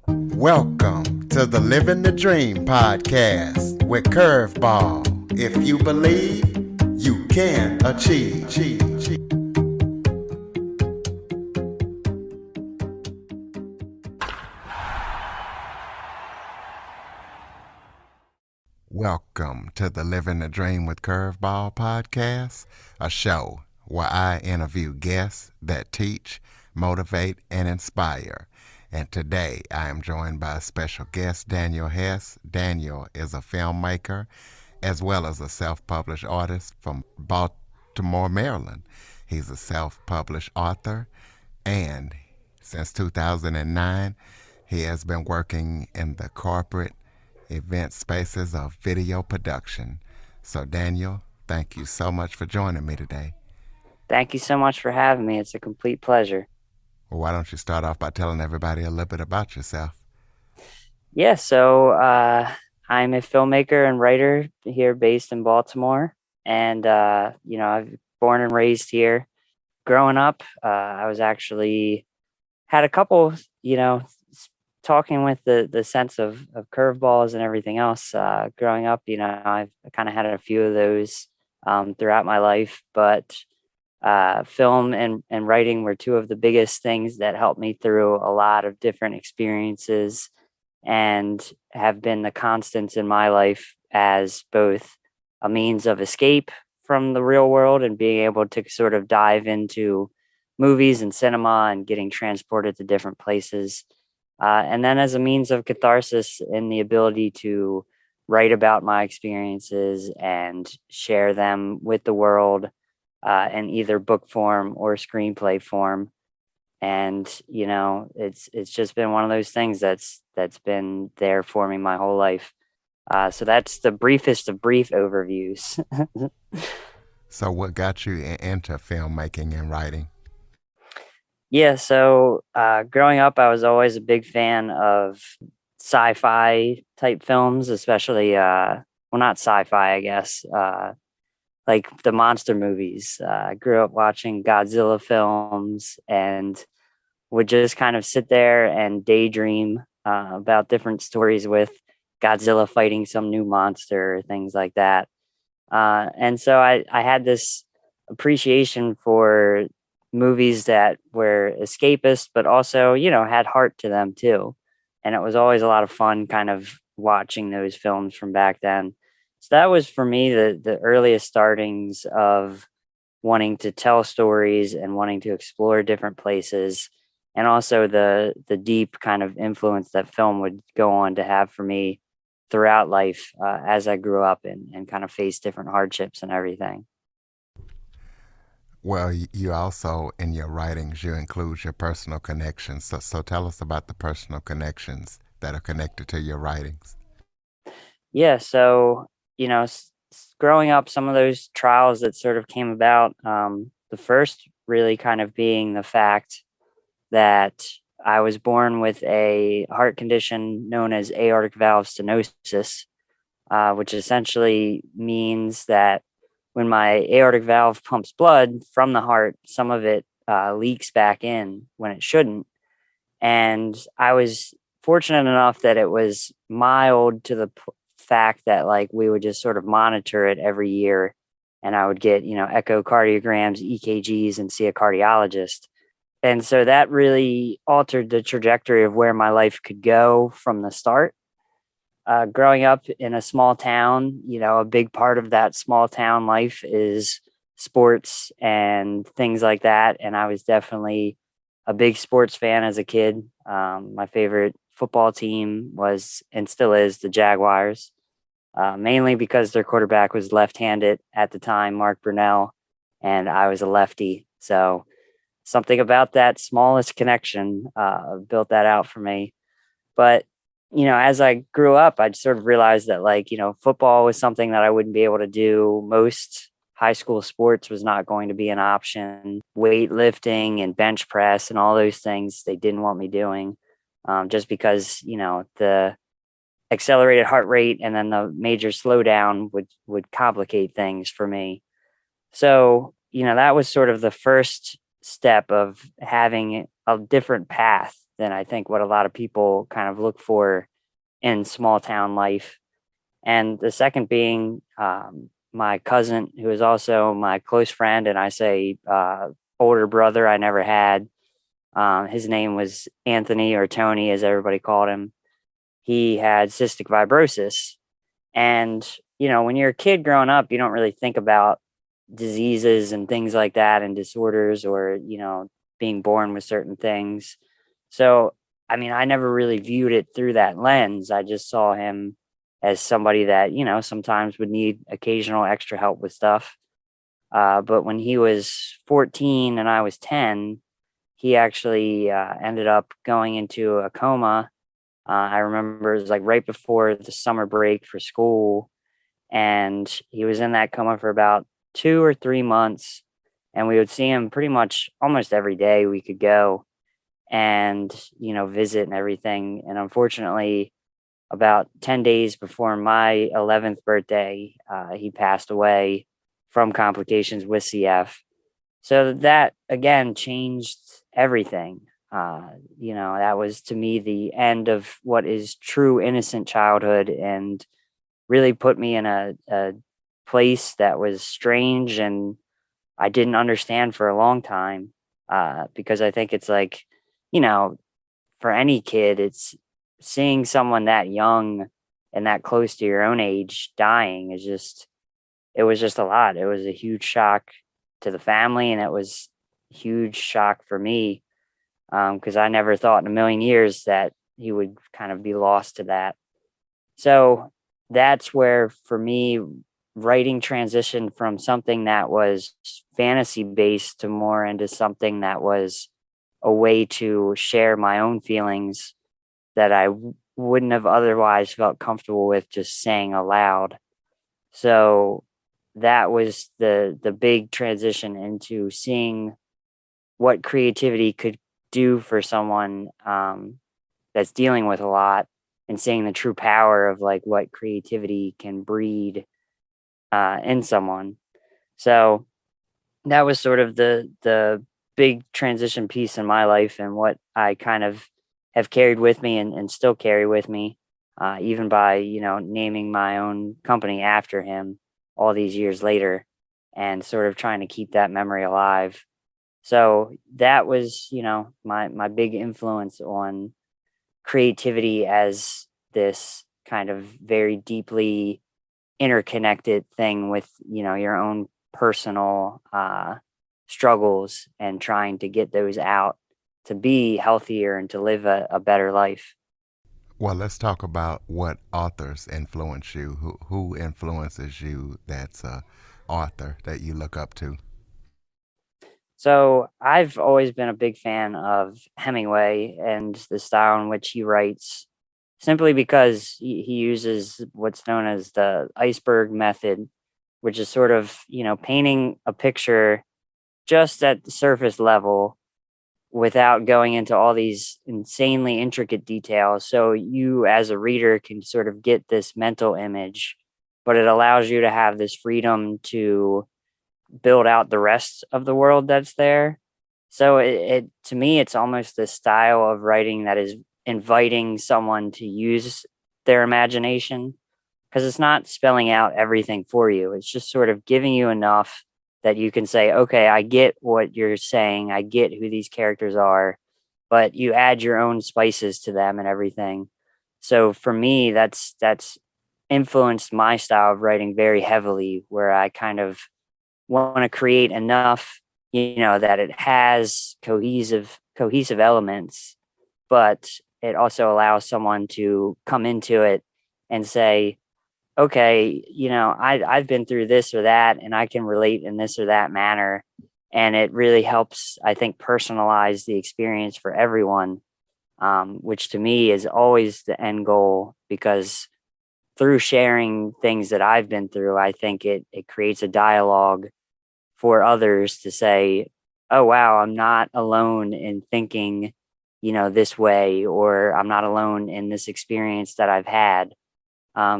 Welcome to the Living the Dream podcast with Curveball. If you believe, you can achieve. Welcome to the Living the Dream with Curveball podcast, a show where I interview guests that teach, motivate, and inspire. And today I am joined by a special guest, Daniel Hess. Daniel is a filmmaker as well as a self-published artist from Baltimore, Maryland. He's a self-published author, and since 2009, he has been working in the corporate event spaces of video production. So Daniel, thank you so much for joining me today. Thank you so much for having me. It's a complete pleasure. Well, why don't you start off by telling everybody a little bit about yourself? Yeah, so I'm a filmmaker and writer here based in Baltimore. And, I've born and raised here. Growing up, I was actually had a couple, talking with the sense of curveballs and everything else. Growing up, I've kind of had a few of those throughout my life, but film and writing were two of the biggest things that helped me through a lot of different experiences and have been the constants in my life as both a means of escape from the real world and being able to sort of dive into movies and cinema and getting transported to different places. And then as a means of catharsis and the ability to write about my experiences and share them with the world in either book form or screenplay form. And it's just been one of those things that's been there for me my whole life. So that's the briefest of brief overviews. So what got you into filmmaking and writing? Yeah, so growing up, I was always a big fan of sci-fi type films, especially not sci-fi, I guess, like the monster movies. I grew up watching Godzilla films and would just kind of sit there and daydream about different stories with Godzilla fighting some new monster, things like that. And so I had this appreciation for movies that were escapist, but also, had heart to them too. And it was always a lot of fun kind of watching those films from back then. So that was for me the earliest startings of wanting to tell stories and wanting to explore different places, and also the deep kind of influence that film would go on to have for me throughout life as I grew up and kind of faced different hardships and everything. Well, you also, in your writings, you include your personal connections. So tell us about the personal connections that are connected to your writings. Yeah, so growing up, some of those trials that sort of came about, the first really kind of being the fact that I was born with a heart condition known as aortic valve stenosis, which essentially means that when my aortic valve pumps blood from the heart, some of it leaks back in when it shouldn't. And I was fortunate enough that it was mild to the fact that like we would just sort of monitor it every year, and I would get echocardiograms, EKGs, and see a cardiologist. And so that really altered the trajectory of where my life could go from the start. Growing up in a small town, a big part of that small town life is sports and things like that. And I was definitely a big sports fan as a kid. My favorite football team was and still is the Jaguars, mainly because their quarterback was left-handed at the time, Mark Brunell, and I was a lefty. So something about that smallest connection built that out for me. But as I grew up, I sort of realized that football was something that I wouldn't be able to do. Most high school sports was not going to be an option. Weightlifting and bench press and all those things, they didn't want me doing, just because, the accelerated heart rate and then the major slowdown would complicate things for me. So, that was sort of the first step of having a different path than I think what a lot of people kind of look for in small town life. And the second being my cousin, who is also my close friend, and I say older brother I never had. His name was Anthony, or Tony, as everybody called him. He had cystic fibrosis. And, when you're a kid growing up, you don't really think about diseases and things like that and disorders, or, being born with certain things. So, I mean, I never really viewed it through that lens. I just saw him as somebody that, sometimes would need occasional extra help with stuff. But when he was 14 and I was 10, he actually ended up going into a coma. I remember it was like right before the summer break for school, and he was in that coma for about 2 or 3 months. And we would see him pretty much almost every day we could go and, visit and everything. And unfortunately, about 10 days before my 11th birthday, he passed away from complications with CF. So that again changed everything. That was to me the end of what is true innocent childhood, and really put me in a place that was strange and I didn't understand for a long time. Because I think it's like, you know, for any kid, it's seeing someone that young and that close to your own age dying is just, it was just a lot. It was a huge shock to the family, and it was a huge shock for me, because I never thought in a million years that he would kind of be lost to that. So that's where, for me, writing transitioned from something that was fantasy based to more into something that was a way to share my own feelings that I wouldn't have otherwise felt comfortable with just saying aloud. So that was the big transition into seeing what creativity could do for someone, that's dealing with a lot, and seeing the true power of like what creativity can breed in someone. So that was sort of the big transition piece in my life, and what I kind of have carried with me, and still carry with me, even by naming my own company after him all these years later, and sort of trying to keep that memory alive. So that was my big influence on creativity as this kind of very deeply interconnected thing with your own personal struggles, and trying to get those out to be healthier and to live a better life. Well, let's talk about what authors influence you. Who influences you? That's a author that you look up to. So I've always been a big fan of Hemingway and the style in which he writes, simply because he uses what's known as the iceberg method, which is sort of painting a picture just at the surface level without going into all these insanely intricate details. So you, as a reader, can sort of get this mental image, but it allows you to have this freedom to build out the rest of the world that's there. So it to me, it's almost the style of writing that is inviting someone to use their imagination, because it's not spelling out everything for you. It's just sort of giving you enough that you can say, okay, I get what you're saying. I get who these characters are, but you add your own spices to them and everything. So for me, that's influenced my style of writing very heavily, where I kind of want to create enough, that it has cohesive elements, but it also allows someone to come into it and say, okay, I've been through this or that, and I can relate in this or that manner. And it really helps, I think, personalize the experience for everyone, which to me is always the end goal, because through sharing things that I've been through, I think it creates a dialogue for others to say, oh, wow, I'm not alone in thinking, this way, or I'm not alone in this experience that I've had.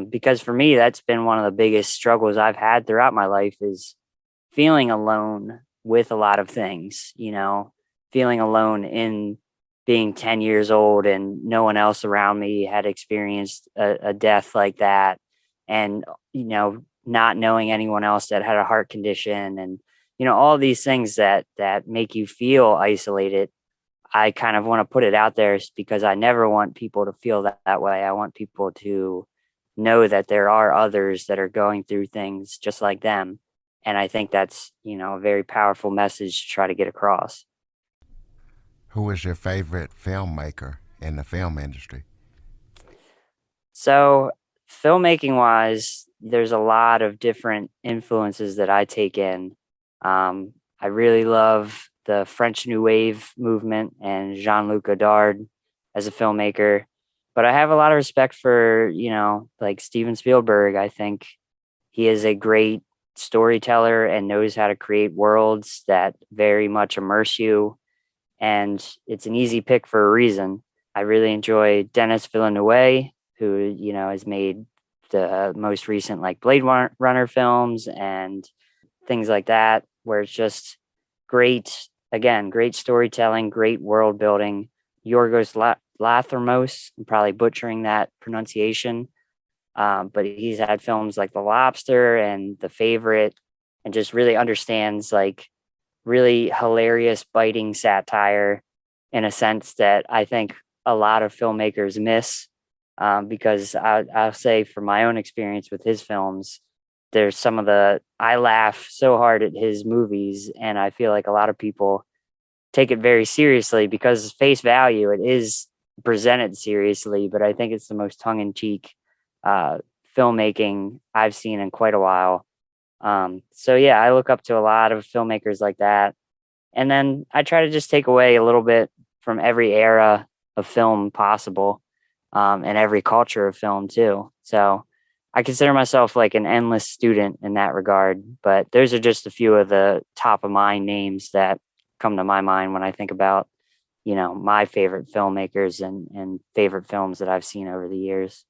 Because for me, that's been one of the biggest struggles I've had throughout my life, is feeling alone with a lot of things, feeling alone in being 10 years old and no one else around me had experienced a death like that. And, not knowing anyone else that had a heart condition, and, all these things that make you feel isolated. I kind of want to put it out there because I never want people to feel that way. I want people to know that there are others that are going through things just like them. And I think that's, a very powerful message to try to get across. Who is your favorite filmmaker in the film industry? So, filmmaking wise, there's a lot of different influences that I take in. I really love the French New Wave movement and Jean-Luc Godard as a filmmaker, but I have a lot of respect for, like Steven Spielberg. I think he is a great storyteller and knows how to create worlds that very much immerse you. And it's an easy pick for a reason. I really enjoy Denis Villeneuve, who, has made the most recent like Blade Runner films and things like that, where it's just great, again, great storytelling, great world building. Yorgos Lanthimos, I'm probably butchering that pronunciation, but he's had films like The Lobster and The Favorite, and just really understands like really hilarious, biting satire in a sense that I think a lot of filmmakers miss. Because I'll say from my own experience with his films, there's some of I laugh so hard at his movies, and I feel like a lot of people take it very seriously because face value, it is presented seriously, but I think it's the most tongue in cheek uh, filmmaking I've seen in quite a while. So yeah, I look up to a lot of filmmakers like that. And then I try to just take away a little bit from every era of film possible, and every culture of film too. So I consider myself like an endless student in that regard, but those are just a few of the top of mind names that come to my mind when I think about, my favorite filmmakers and favorite films that I've seen over the years.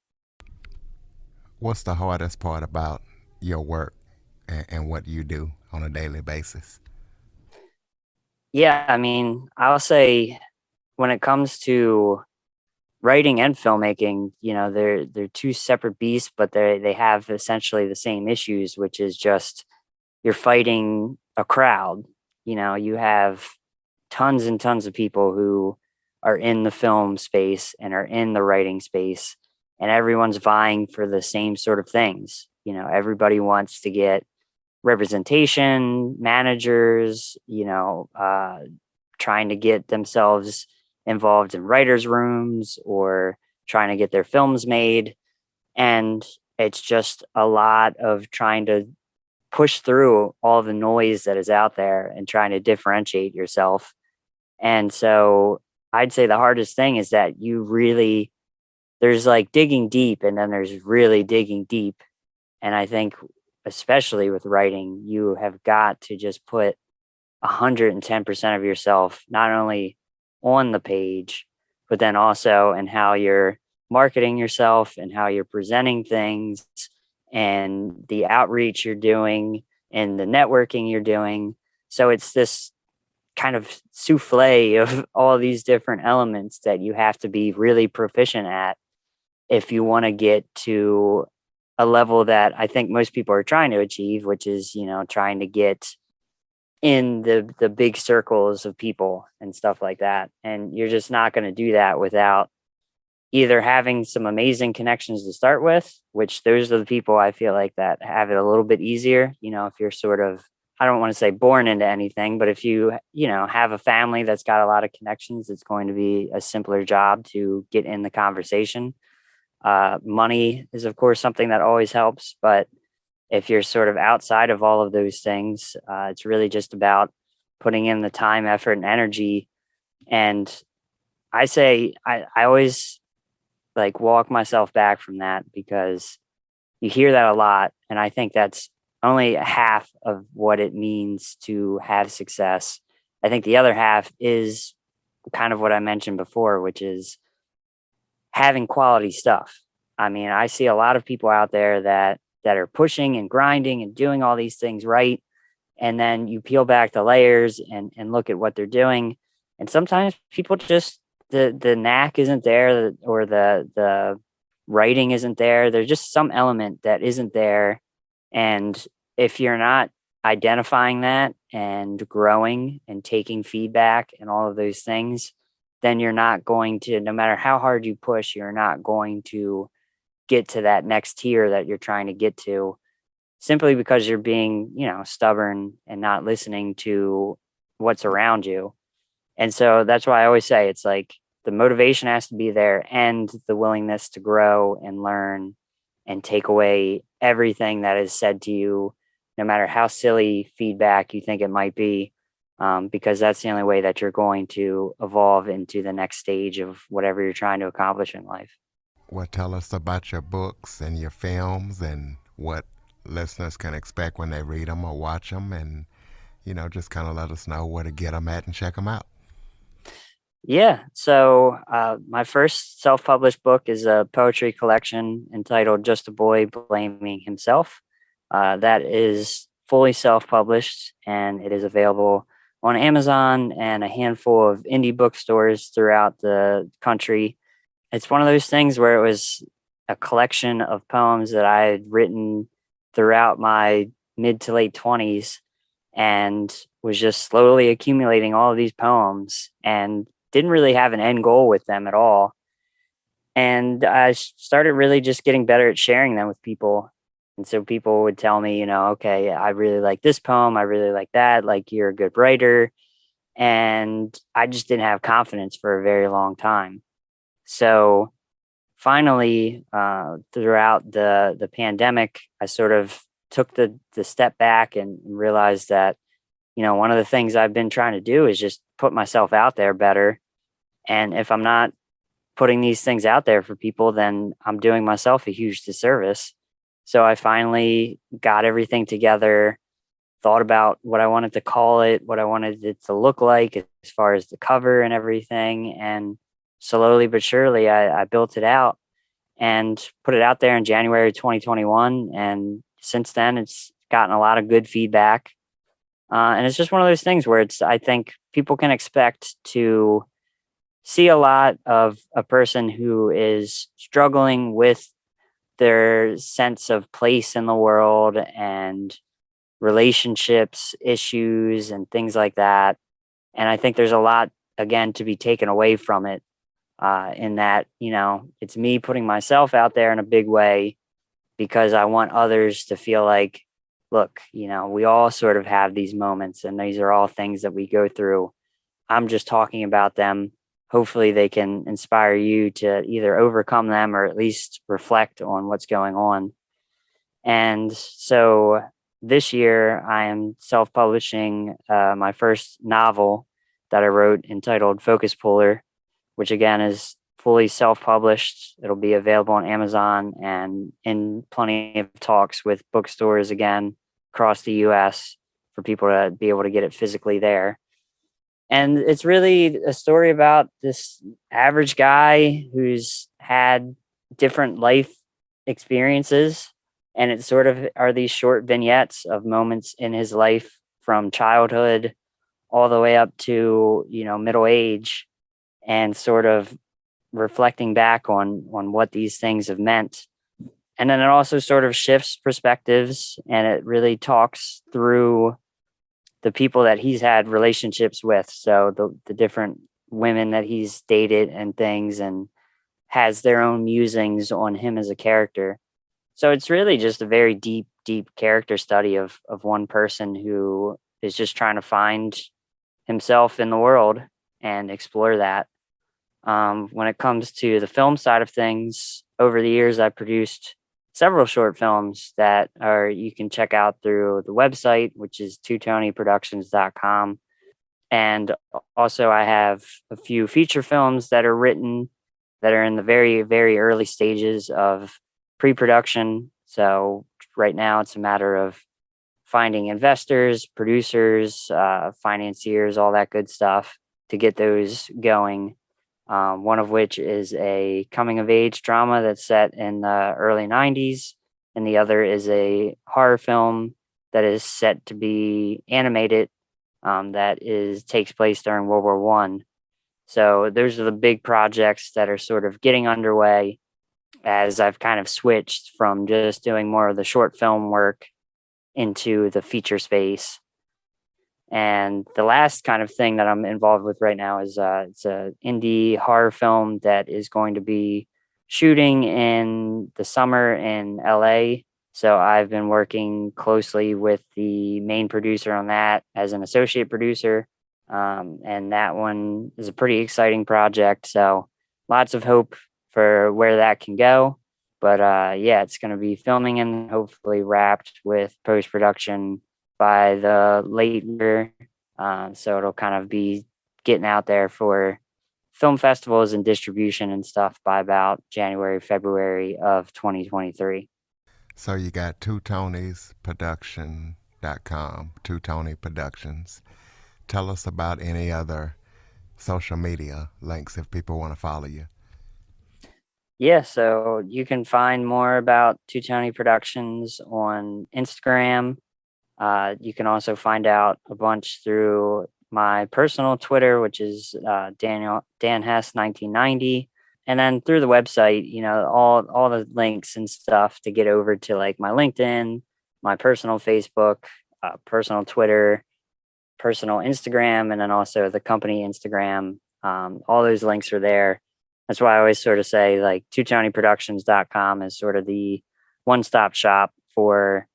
What's the hardest part about your work and what you do on a daily basis? Yeah, I mean, I'll say when it comes to writing and filmmaking, they're two separate beasts, but they have essentially the same issues, which is just you're fighting a crowd. You have tons and tons of people who are in the film space and are in the writing space, and everyone's vying for the same sort of things. Everybody wants to get representation, managers, trying to get themselves involved in writers' rooms or trying to get their films made. And it's just a lot of trying to push through all the noise that is out there and trying to differentiate yourself. And so I'd say the hardest thing is that there's like digging deep and then there's really digging deep. And I think, especially with writing, you have got to just put 110% of yourself, not only on the page, but then also in how you're marketing yourself and how you're presenting things and the outreach you're doing and the networking you're doing. So it's this kind of souffle of all these different elements that you have to be really proficient at if you want to get to a level that I think most people are trying to achieve, which is, trying to get in the big circles of people and stuff like that. And you're just not going to do that without either having some amazing connections to start with, which those are the people I feel like that have it a little bit easier. If you're sort of, I don't want to say born into anything, but if you, have a family that's got a lot of connections, it's going to be a simpler job to get in the conversation. Money is, of course, something that always helps, but if you're sort of outside of all of those things, it's really just about putting in the time, effort, and energy. And I say I always like walk myself back from that because you hear that a lot. And I think that's only half of what it means to have success. I think the other half is kind of what I mentioned before, which is having quality stuff. I mean, I see a lot of people out there that are pushing and grinding and doing all these things right. And then you peel back the layers and look at what they're doing. And sometimes people just the knack isn't there, or the writing isn't there. There's just some element that isn't there, and if you're not identifying that and growing and taking feedback and all of those things, then you're not going to, no matter how hard you push, you're not going to get to that next tier that you're trying to get to, simply because you're being, stubborn and not listening to what's around you. And so that's why I always say it's like the motivation has to be there, and the willingness to grow and learn and take away everything that is said to you, no matter how silly feedback you think it might be, because that's the only way that you're going to evolve into the next stage of whatever you're trying to accomplish in life. Well, tell us about your books and your films and what listeners can expect when they read them or watch them, and just kind of let us know where to get them at and check them out. Yeah. So my first self published book is a poetry collection entitled Just a Boy Blaming Himself. That is fully self published, and it is available on Amazon and a handful of indie bookstores throughout the country. It's one of those things where it was a collection of poems that I had written throughout my mid to late 20s, and was just slowly accumulating all of these poems, and didn't really have an end goal with them at all. And I started really just getting better at sharing them with people. And so people would tell me, okay, I really like this poem. I really like that. Like, you're a good writer. And I just didn't have confidence for a very long time. So finally, throughout the pandemic, I sort of took the step back and realized that, one of the things I've been trying to do is just put myself out there better. And if I'm not putting these things out there for people, then I'm doing myself a huge disservice. So I finally got everything together, thought about what I wanted to call it, what I wanted it to look like as far as the cover and everything. And slowly but surely, I built it out and put it out there in January 2021. And since then, it's gotten a lot of good feedback. And it's just one of those things where I think people can expect to see a lot of a person who is struggling with their sense of place in the world and relationships issues and things like that. And I think there's a lot, again, to be taken away from it, in that, it's me putting myself out there in a big way because I want others to feel like, look, we all sort of have these moments, and these are all things that we go through. I'm just talking about them. Hopefully they can inspire you to either overcome them or at least reflect on what's going on. And so this year I am self-publishing my first novel that I wrote entitled Focus Puller, which again is fully self-published. It'll be available on Amazon and in plenty of talks with bookstores again across the US for people to be able to get it physically there. And it's really a story about this average guy who's had different life experiences. And it sort of are these short vignettes of moments in his life from childhood all the way up to, middle age, and sort of reflecting back on what these things have meant. And then it also sort of shifts perspectives, and it really talks through the people that he's had relationships with. So the different women that he's dated and things, and has their own musings on him as a character. So it's really just a very deep, deep character study of one person who is just trying to find himself in the world and explore that. When it comes to the film side of things, over the years, I've produced several short films that you can check out through the website, which is twotonyproductions.com. And also I have a few feature films that are written that are in the very, very early stages of pre-production. So right now it's a matter of finding investors, producers, financiers, all that good stuff to get those going. One of which is a coming of age drama that's set in the early 90s. And the other is a horror film that is set to be animated, that takes place during World War I. So those are the big projects that are sort of getting underway as I've kind of switched from just doing more of the short film work into the feature space. And the last kind of thing that I'm involved with right now is it's a indie horror film that is going to be shooting in the summer in LA. So I've been working closely with the main producer on that as an associate producer. And that one is a pretty exciting project. So lots of hope for where that can go. But yeah, it's going to be filming and hopefully wrapped with post production by the late year. So it'll kind of be getting out there for film festivals and distribution and stuff by about January, February of 2023. So you got twotonyproduction.com, Two Tony Productions. Tell us about any other social media links if people want to follow you. Yeah, so you can find more about Two Tony Productions on Instagram. You can also find out a bunch through my personal Twitter, which is Dan Hess 1990, and then through the website. All the links and stuff to get over to like my LinkedIn, my personal Facebook, personal Twitter, personal Instagram, and then also the company Instagram. All those links are there. That's why I always sort of say like twotonyproductions.com is sort of the one-stop shop for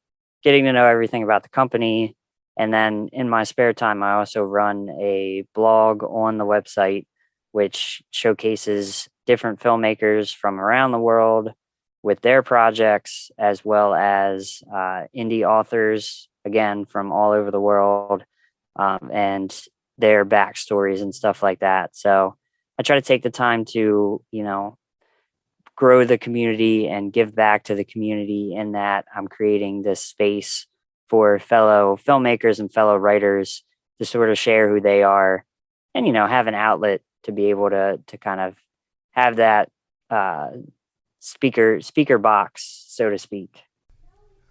getting to know everything about the company. And then in my spare time, I also run a blog on the website, which showcases different filmmakers from around the world with their projects, as well as indie authors, again, from all over the world, and their backstories and stuff like that. So I try to take the time to, grow the community and give back to the community in that I'm creating this space for fellow filmmakers and fellow writers to sort of share who they are and, have an outlet to be able to kind of have that speaker box, so to speak.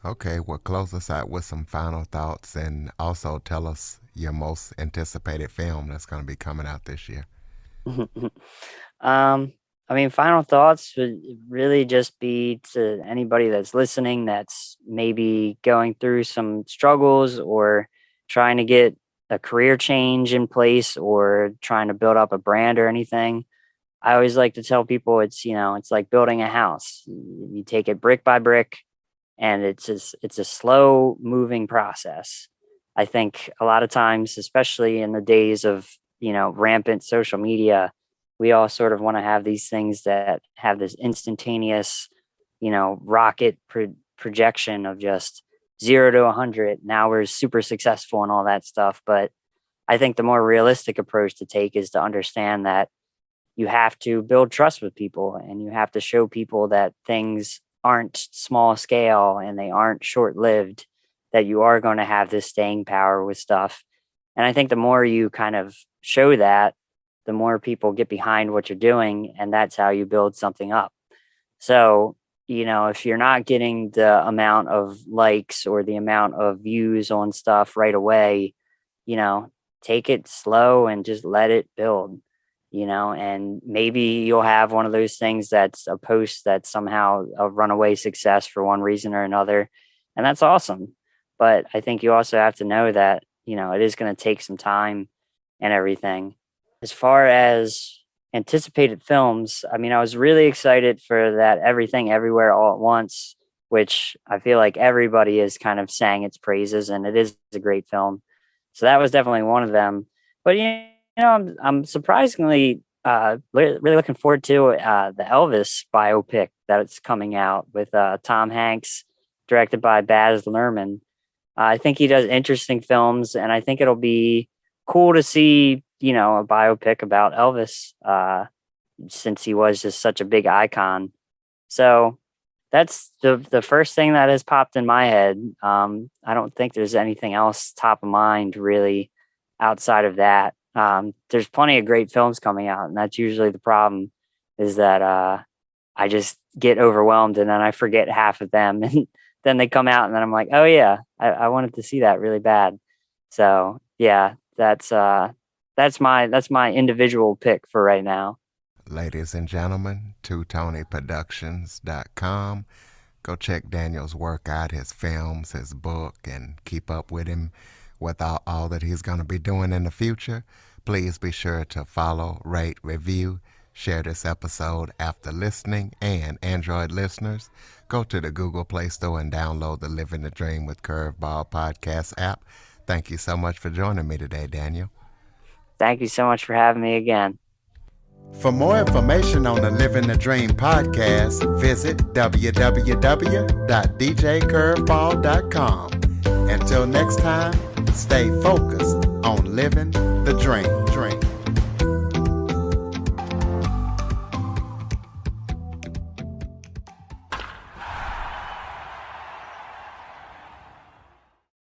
Okay, well, close us out with some final thoughts and also tell us your most anticipated film that's going to be coming out this year. I mean, final thoughts would really just be to anybody that's listening that's maybe going through some struggles or trying to get a career change in place or trying to build up a brand or anything. I always like to tell people it's like building a house. You take it brick by brick, and it's a slow moving process. I think a lot of times, especially in the days of rampant social media, we all sort of want to have these things that have this instantaneous, rocket projection of just 0 to 100. Now we're super successful and all that stuff. But I think the more realistic approach to take is to understand that you have to build trust with people and you have to show people that things aren't small scale and they aren't short lived, that you are going to have this staying power with stuff. And I think the more you kind of show that, the more people get behind what you're doing. And that's how you build something up. So, if you're not getting the amount of likes or the amount of views on stuff right away, take it slow and just let it build, and maybe you'll have one of those things that's a post that's somehow a runaway success for one reason or another. And that's awesome. But I think you also have to know that, it is going to take some time and everything. As far as anticipated films, I mean, I was really excited for that Everything Everywhere All at Once, which I feel like everybody is kind of sang its praises, and it is a great film. So that was definitely one of them. But I'm surprisingly really looking forward to the Elvis biopic that's coming out with Tom Hanks, directed by Baz Luhrmann. I think he does interesting films, and I think it'll be cool to see, a biopic about Elvis, since he was just such a big icon. So that's the first thing that has popped in my head. I don't think there's anything else top of mind really outside of that. There's plenty of great films coming out, and that's usually the problem, is that I just get overwhelmed and then I forget half of them, and then they come out and then I'm like, oh yeah, I wanted to see that really bad. So yeah, that's that's my individual pick for right now. Ladies and gentlemen, twotonyproductions.com. Go check Daniel's work out, his films, his book, and keep up with him with all that he's going to be doing in the future. Please be sure to follow, rate, review, share this episode after listening. And Android listeners, go to the Google Play Store and download the Living the Dream with Curveball podcast app. Thank you so much for joining me today, Daniel. Thank you so much for having me again. For more information on the Living the Dream podcast, visit www.djcurveball.com. Until next time, stay focused on living the dream.